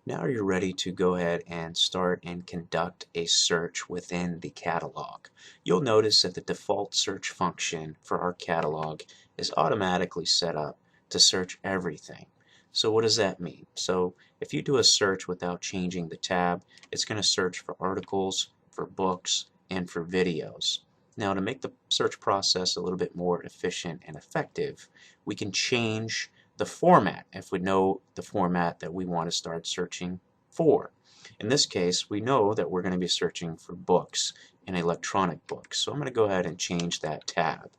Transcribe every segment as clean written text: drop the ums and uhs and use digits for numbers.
Now you're ready to go ahead and start and conduct a search within the catalog. You'll notice that the default search function for our catalog is automatically set up to search everything. So what does that mean? So if you do a search without changing the tab, it's going to search for articles, for books, and for videos. Now to make the search process a little bit more efficient and effective, we can change the format if we know the format that we want to start searching for. In this case, we know that we're going to be searching for books and electronic books. So I'm going to go ahead and change that tab.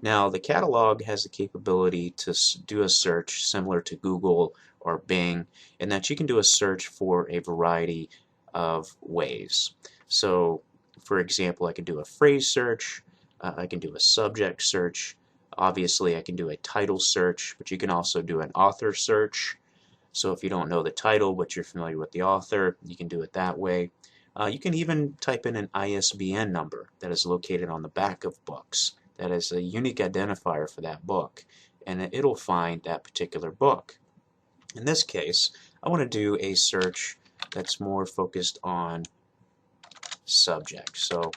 Now, the catalog has the capability to do a search similar to Google or Bing, in that you can do a search for a variety of ways. So, for example, I can do a phrase search, I can do a subject search, obviously I can do a title search, but you can also do an author search. So if you don't know the title but you're familiar with the author, you can do it that way. You can even type in an ISBN number that is located on the back of books. That is a unique identifier for that book, and it'll find that particular book. In this case, I want to do a search that's more focused on subject. So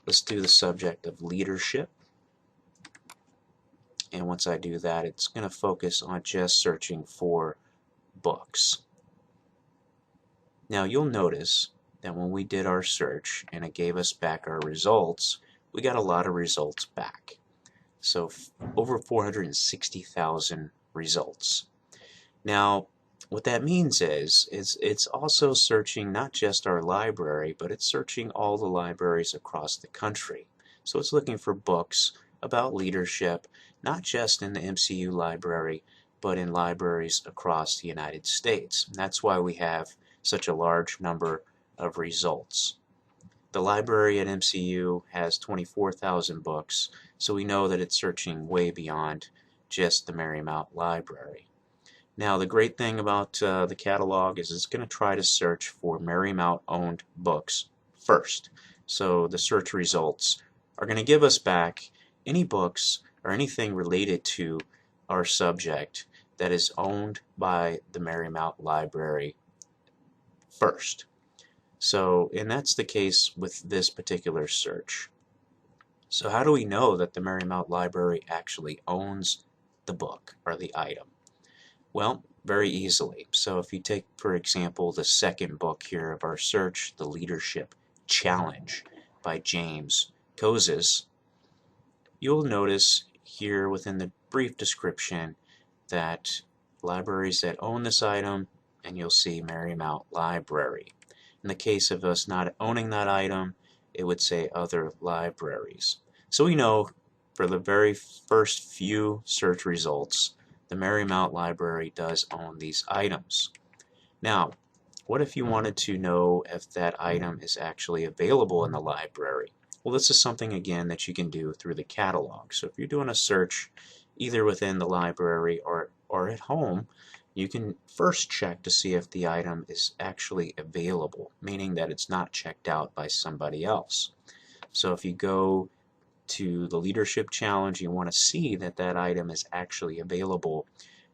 let's do the subject of leadership. And once I do that, it's going to focus on just searching for books. Now you'll notice that when we did our search and it gave us back our results, we got a lot of results back. So over 460,000 results. Now what that means is it's also searching not just our library, but it's searching all the libraries across the country. So it's looking for books about leadership, not just in the MCU library, but in libraries across the United States. And that's why we have such a large number of results. The library at MCU has 24,000 books, so we know that it's searching way beyond just the Marymount Library. Now the great thing about the catalog is it's going to try to search for Marymount-owned books first. So the search results are going to give us back any books or anything related to our subject that is owned by the Marymount Library first. So, and that's the case with this particular search. So how do we know that the Marymount Library actually owns the book or the item? Well, very easily. So if you take, for example, the second book here of our search, The Leadership Challenge by James Kozis, you'll notice here within the brief description that libraries that own this item, and you'll see Marymount Library. In the case of us not owning that item, it would say other libraries. So we know for the very first few search results, the Marymount Library does own these items. Now, what if you wanted to know if that item is actually available in the library? Well, this is something again that you can do through the catalog. So if you're doing a search either within the library or at home, you can first check to see if the item is actually available, meaning that it's not checked out by somebody else. So if you go to the Leadership Challenge, you want to see that that item is actually available,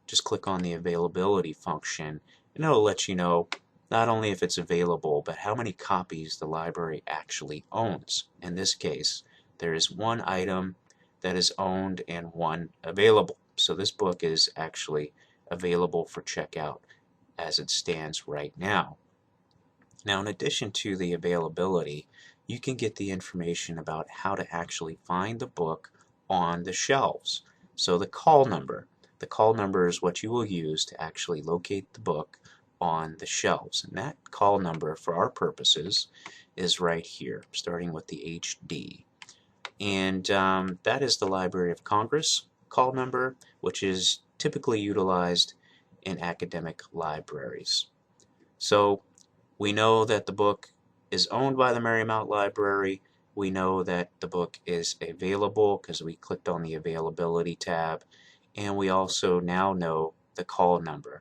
just click on the availability function and it'll let you know not only if it's available, but how many copies the library actually owns. In this case, there is one item that is owned and one available. So this book is actually available for checkout as it stands right now. Now, in addition to the availability, you can get the information about how to actually find the book on the shelves. So the call number is what you will use to actually locate the book on the shelves. And that call number for our purposes is right here, starting with the HD. And that is the Library of Congress call number, which is typically utilized in academic libraries. So we know that the book is owned by the Marymount Library. We know that the book is available because we clicked on the availability tab, and we also now know the call number.